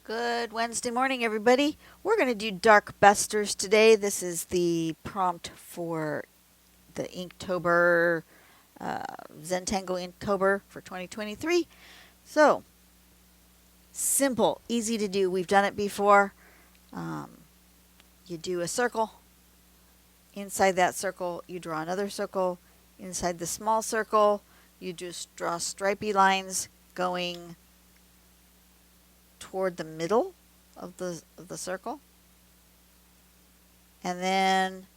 Good Wednesday morning, everybody. We're going to do Dark Busters today. This is the prompt for the Inktober, Zentangle Inktober for 2023. So, simple, easy to do. We've done it before. Um, you do a circle. Inside that circle, you draw another circle. Inside the small circle, you just draw stripy lines going toward the middle of the circle. And then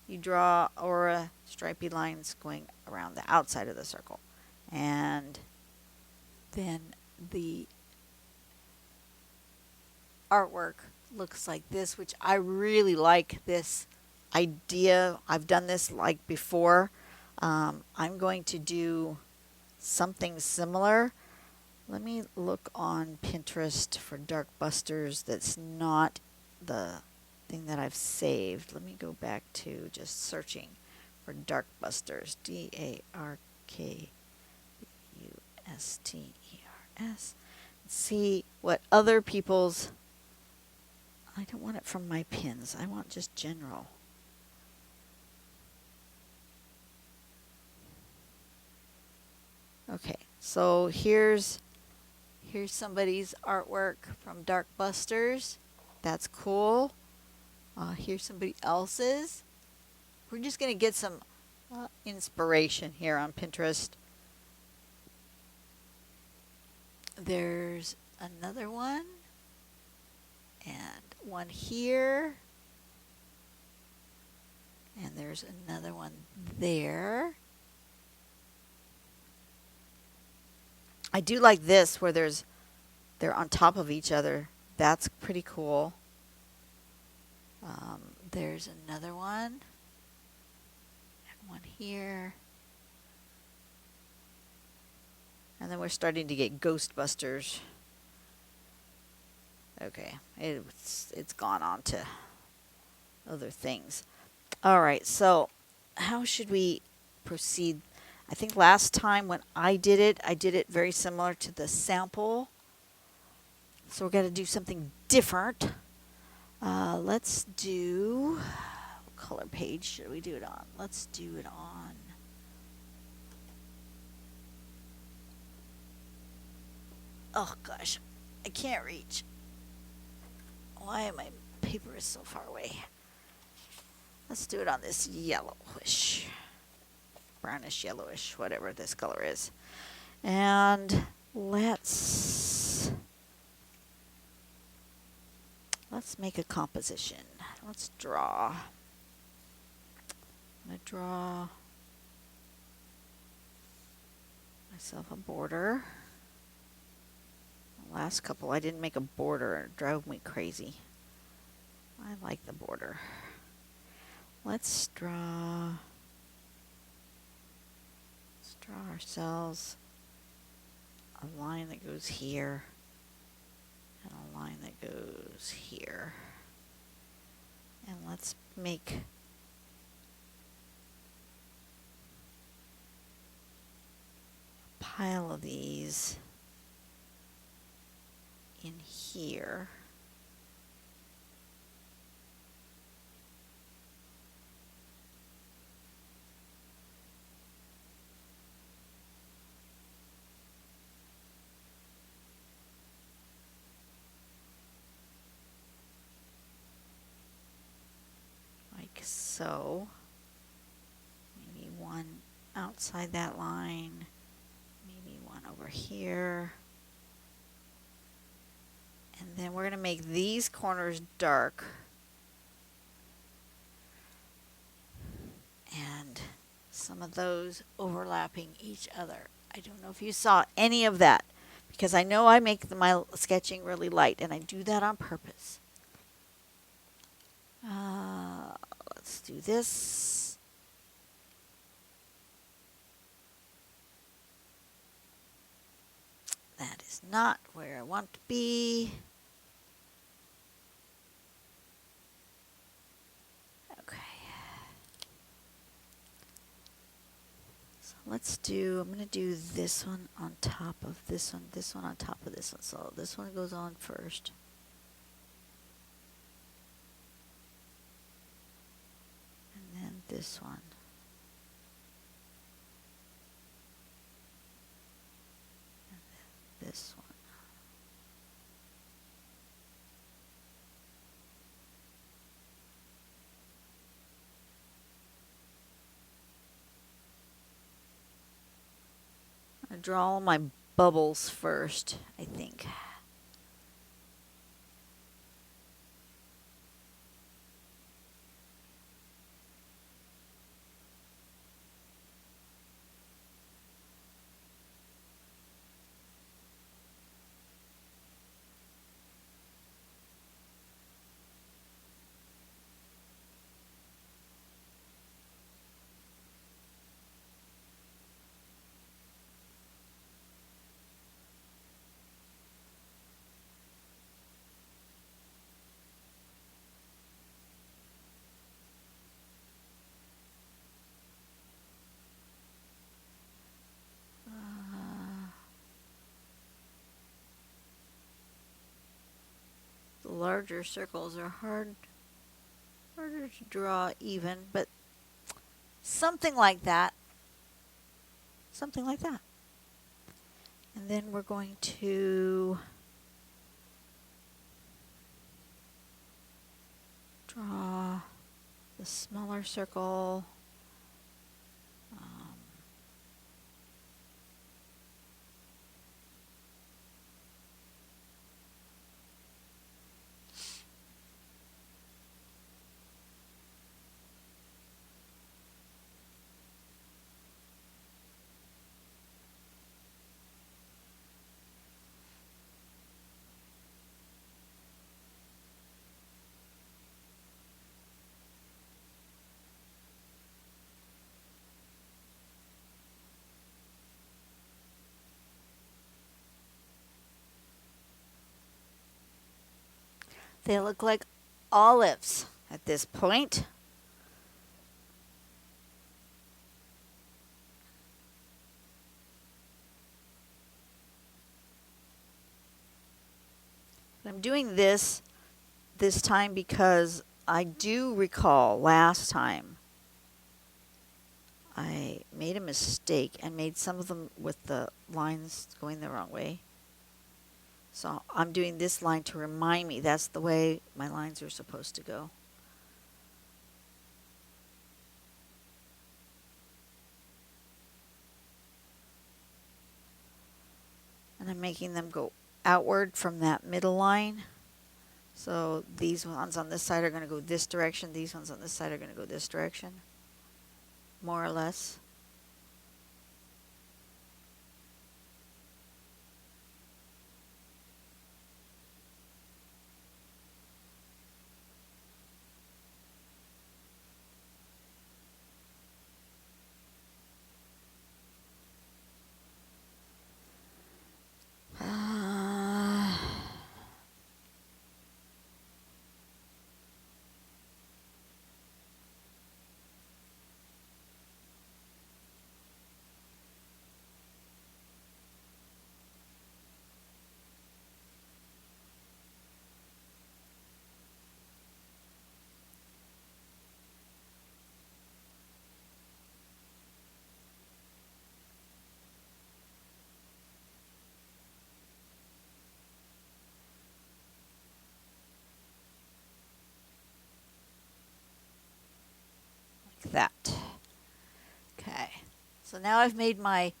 you draw aura stripy lines going around the outside of the circle. And then the artwork looks like this, which I really like this idea. I've done this like before. I'm going to do something similar. Let me look on Pinterest for Dark Busters that's not the thing that I've saved. Let me go back to just searching for Dark Busters. DARKBUSTERS. See what other people's. I don't want it from my pins. I want just general. Okay, so here's somebody's artwork from Dark Busters. That's cool. Here's somebody else's. We're just going to get some inspiration here on Pinterest. There's another one. And one here. And there's another one there. I do like this where they're on top of each other. That's pretty cool. There's another one. And one here. And then we're starting to get Ghostbusters. Okay, it's gone on to other things. All right, so how should we proceed? I think last time when I did it very similar to the sample. So we're going to do something different. Let's do, what color page should we do it on? Let's do it on. Oh gosh, I can't reach. Why my paper is so far away? Let's do it on this yellowish, brownish yellowish, whatever this color is. And let's make a composition. Let's draw. I'm going to draw myself a border. The last couple I didn't make a border. It drove me crazy. I like the border. Let's draw ourselves a line that goes here and a line that goes here. And let's make a pile of these in here. So maybe one outside that line, maybe one over here, and then we're going to make these corners dark and some of those overlapping each other. I don't know if you saw any of that because I know I make my sketching really light and I do that on purpose. Let's do this. That is not where I want to be. Okay. So I'm going to do this one on top of this one on top of this one. So this one goes on first. And then this one. And then this one. I draw all my bubbles first, I think. The larger circles are harder to draw even, but something like that. Something like that. And then we're going to draw the smaller circle. They look like olives at this point. I'm doing this time because I do recall last time I made a mistake and made some of them with the lines going the wrong way. So I'm doing this line to remind me that's the way my lines are supposed to go. And I'm making them go outward from that middle line. So these ones on this side are going to go this direction. These ones on this side are going to go this direction. More or less. That. Okay, so now I've made my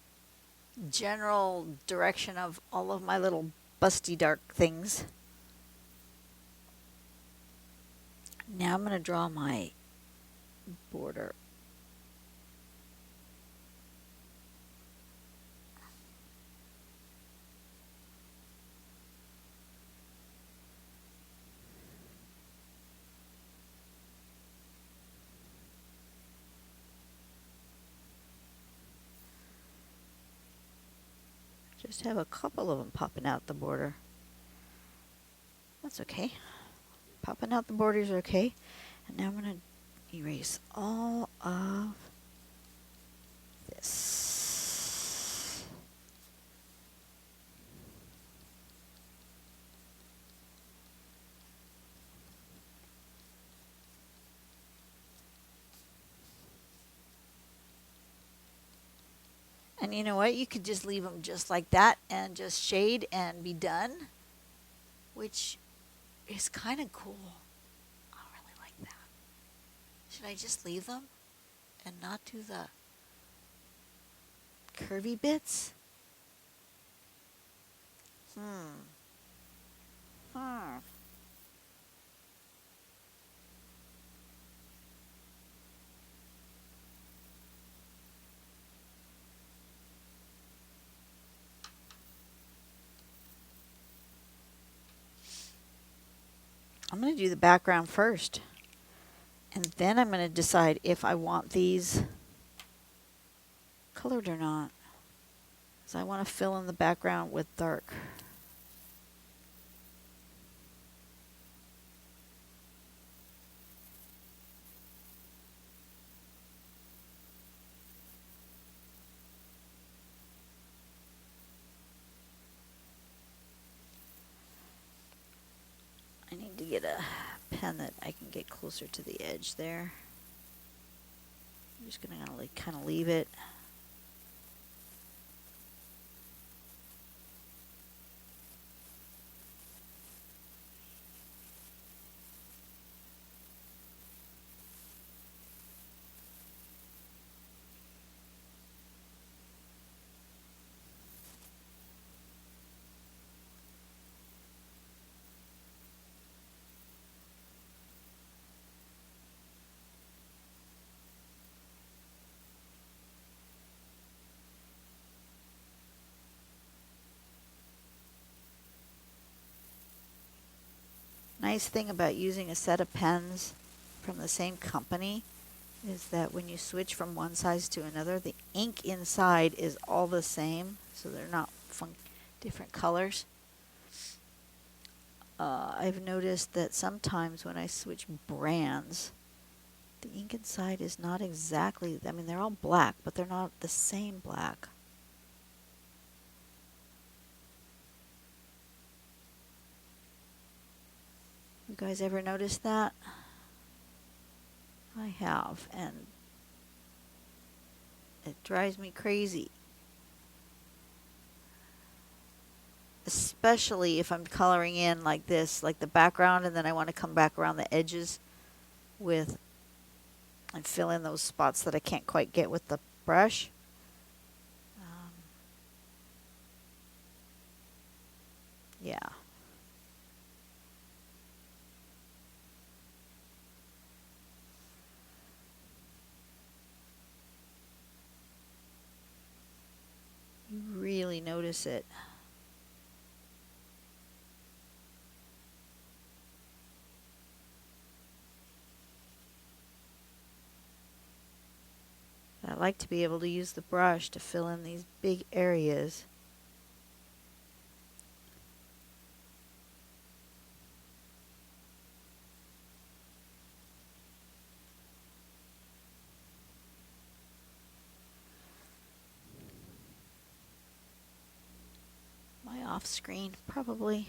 general direction of all of my little busty dark things. Now I'm going to draw my border. Just have a couple of them popping out the border. That's okay. Popping out the borders are okay. And now I'm going to erase all of this. And you know what? You could just leave them just like that and just shade and be done, which is kind of cool. I really like that. Should I just leave them and not do the curvy bits? Hmm. Hmm. I'm going to do the background first. And then I'm going to decide if I want these colored or not. Because I want to fill in the background with dark. I need to get a pen that I can get closer to the edge there. I'm just going to like kind of leave it. Nice thing about using a set of pens from the same company is that when you switch from one size to another, the ink inside is all the same, so they're not different colors. I've noticed that sometimes when I switch brands, the ink inside is not exactly, I mean, they're all black, but they're not the same black. You guys ever notice that? I have, and it drives me crazy. Especially if I'm coloring in like this, like the background, and then I want to come back around the edges with and fill in those spots that I can't quite get with the brush. Yeah. You really notice it. I like to be able to use the brush to fill in these big areas. My off screen, probably.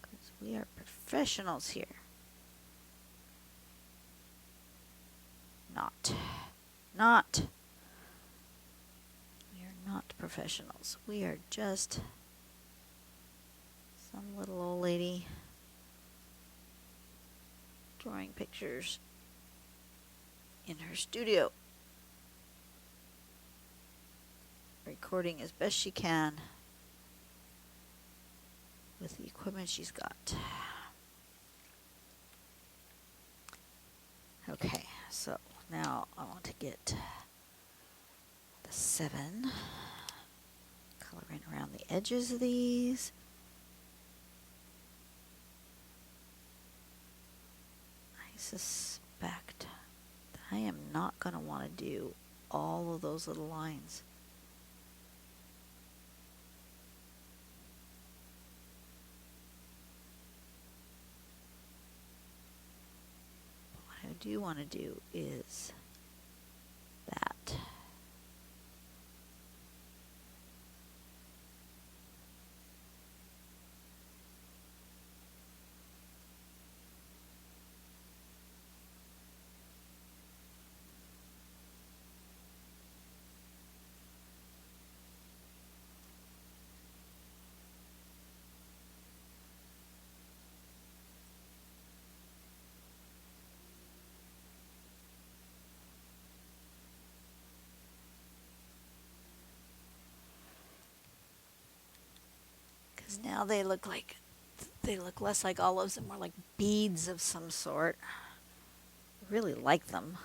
Because we are professionals here. Not. We are not professionals. We are just some little old lady drawing pictures in her studio. Recording as best she can with the equipment she's got. Okay, so now I want to get the 7, coloring around the edges of these. I suspect that I am not going to want to do all of those little lines. What I do want to do is that. Now they look less like olives and more like beads of some sort. I really like them.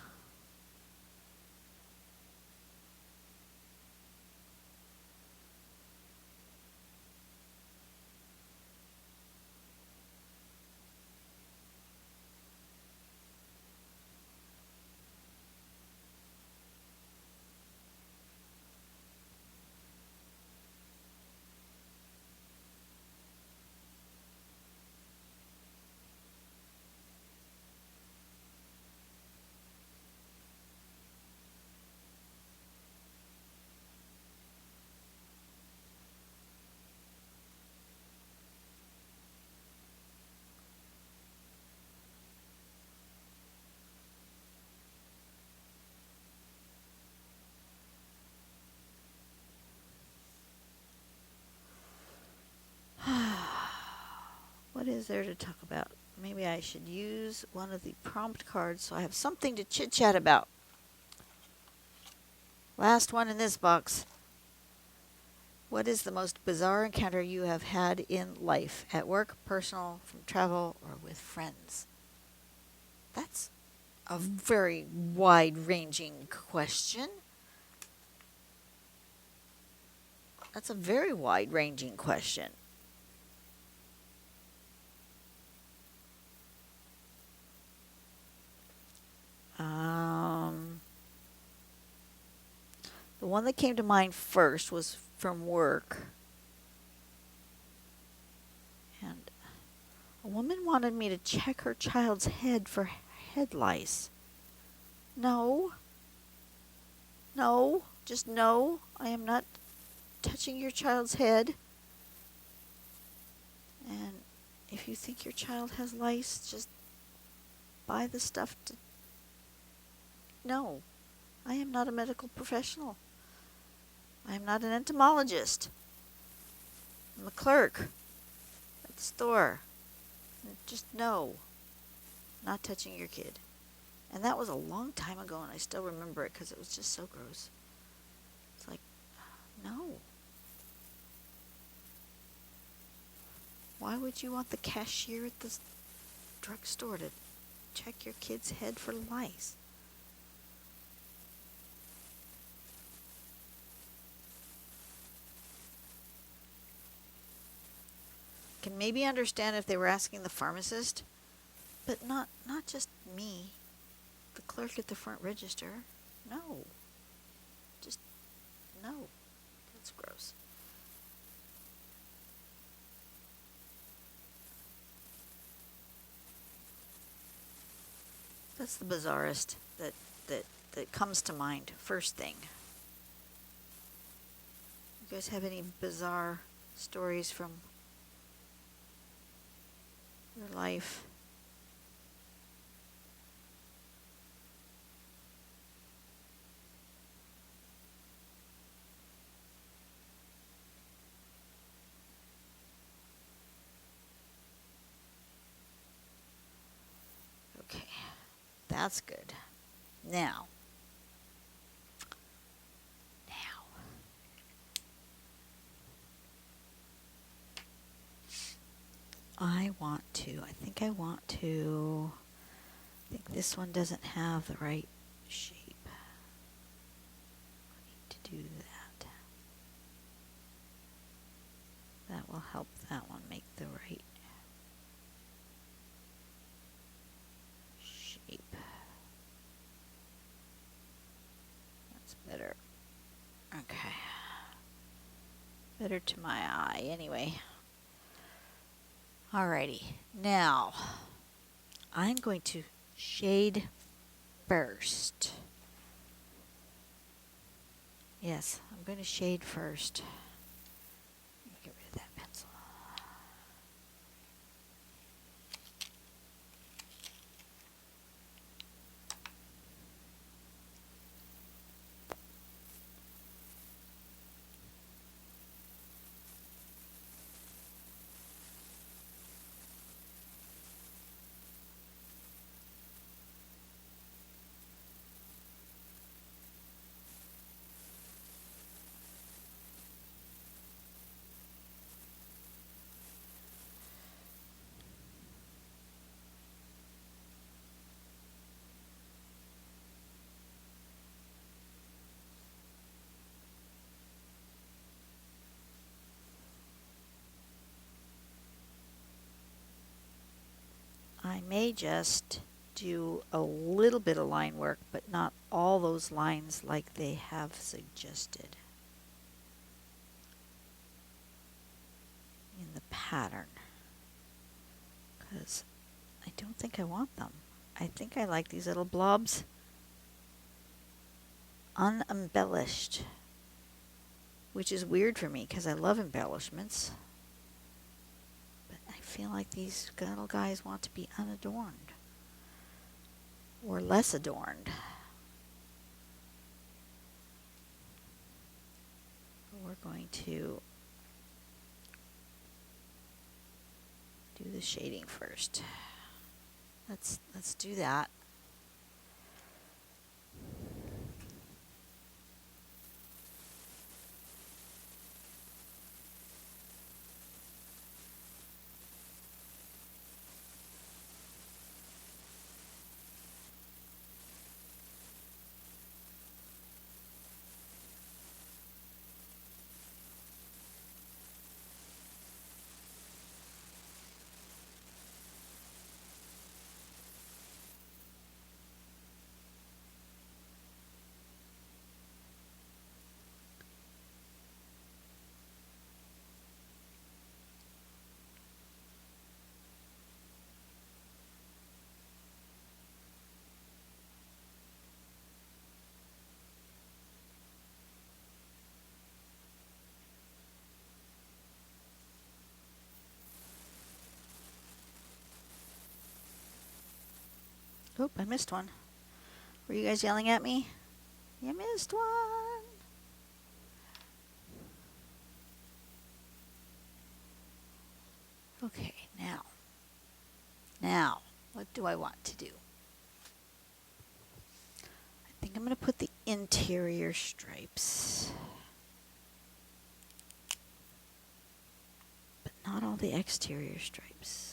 What is there to talk about? Maybe I should use one of the prompt cards so I have something to chit chat about. Last one in this box. What is the most bizarre encounter you have had in life? At work, personal, from travel, or with friends? That's a very wide ranging question. That's a very wide ranging question. The one that came to mind first was from work. And a woman wanted me to check her child's head for head lice. No. No. Just no. I am not touching your child's head. And if you think your child has lice, just buy the stuff to... No. I am not a medical professional. I am not an entomologist. I'm a clerk at the store. Just no. Not touching your kid. And that was a long time ago, and I still remember it because it was just so gross. It's like, no. Why would you want the cashier at the drugstore to check your kid's head for lice? Can maybe understand if they were asking the pharmacist, but not just me, the clerk at the front register. No. Just no. That's gross. That's the bizarrest that comes to mind. First thing. You guys have any bizarre stories from your life? Okay, that's good. Now, I think this one doesn't have the right shape. I need to do that. That will help that one make the right shape. That's better. Okay. Better to my eye, anyway. Alrighty. Now, I'm going to shade first. Yes, I'm going to shade first. Get rid of that pencil. I may just do a little bit of line work, but not all those lines like they have suggested in the pattern, because I don't think I want them. I think I like these little blobs unembellished, which is weird for me because I love embellishments. But I feel like these little guys want to be unadorned or less adorned. We're going to do the shading first. Let's do that. Oop, I missed one. Were you guys yelling at me? You missed one. Okay, now, what do I want to do? I think I'm going to put the interior stripes, but not all the exterior stripes.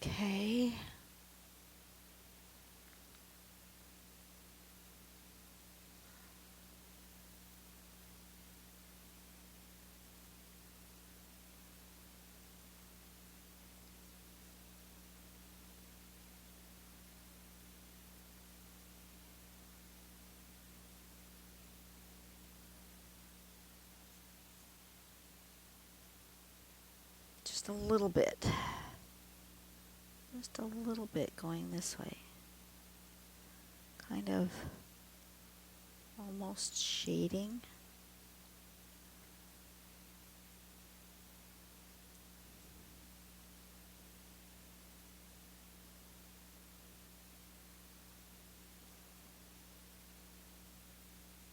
Okay. Just a little bit. Just a little bit going this way. Kind of almost shading.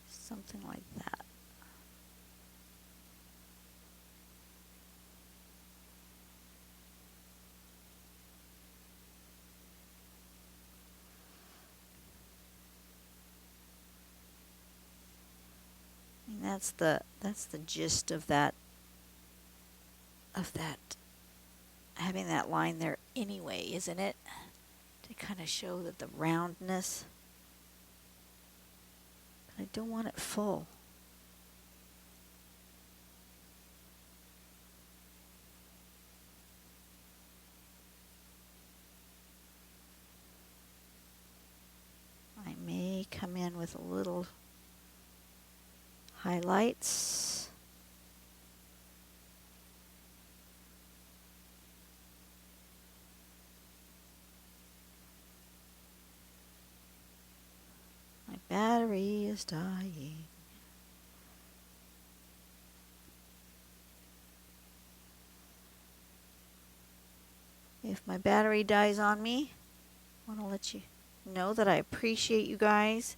Something like that. And that's the gist of that having that line there anyway, isn't it? To kind of show that the roundness. But I don't want it full. with a little highlights. My battery is dying. If my battery dies on me, I want to let you know that I appreciate you guys.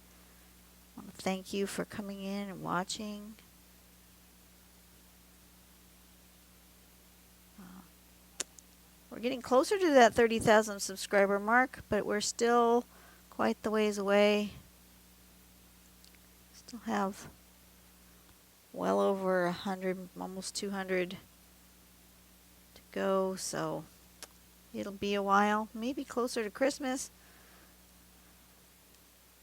I want to thank you for coming in and watching. We're getting closer to that 30,000 subscriber mark, but we're still quite the ways away. Still have well over 100, almost 200 to go, so it'll be a while, maybe closer to Christmas.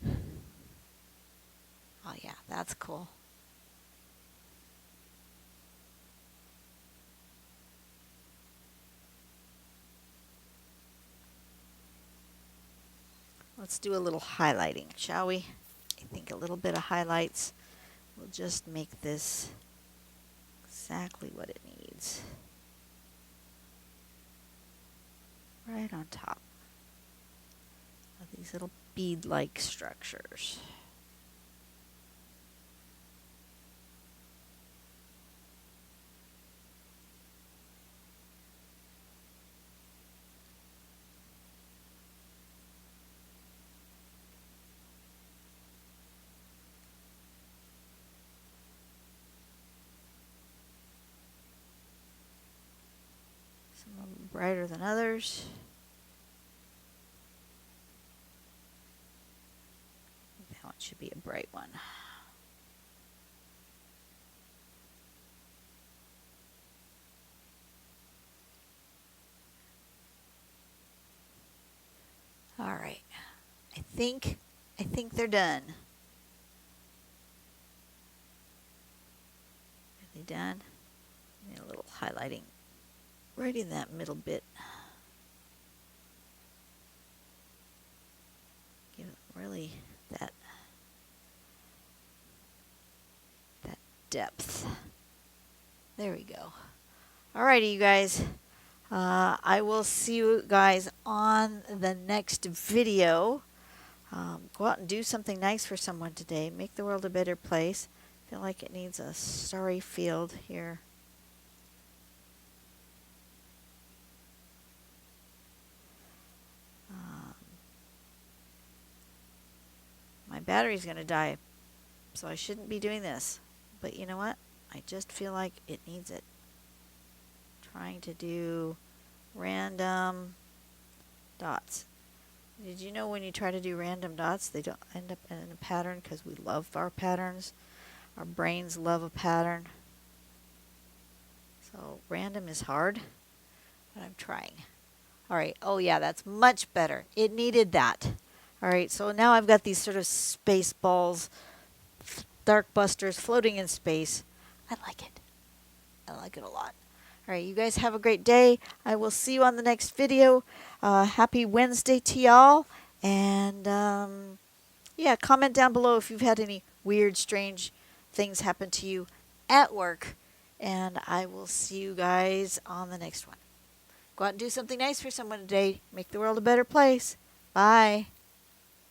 Oh yeah, that's cool. Let's do a little highlighting, shall we? I think a little bit of highlights will just make this exactly what it needs. Right on top of these little bead-like structures. Some a little brighter than others. That one should be a bright one. All right. I think they're done. Are they done? Need a little highlighting right in that middle bit. Give it really that depth. There we go. Alrighty, you guys. I will see you guys on the next video. Go out and do something nice for someone today. Make the world a better place. Feel like it needs a starry field here. My battery's going to die, so I shouldn't be doing this. But you know what? I just feel like it needs it. Trying to do random dots. Did you know when you try to do random dots, they don't end up in a pattern because we love our patterns? Our brains love a pattern. So random is hard, but I'm trying. All right. Oh, yeah, that's much better. It needed that. All right. So now I've got these sort of space balls, dark busters floating in space. I like it. I like it a lot. All right. You guys have a great day. I will see you on the next video. Happy Wednesday to y'all. And yeah, comment down below if you've had any weird, strange things happen to you at work. And I will see you guys on the next one. Go out and do something nice for someone today. Make the world a better place. Bye.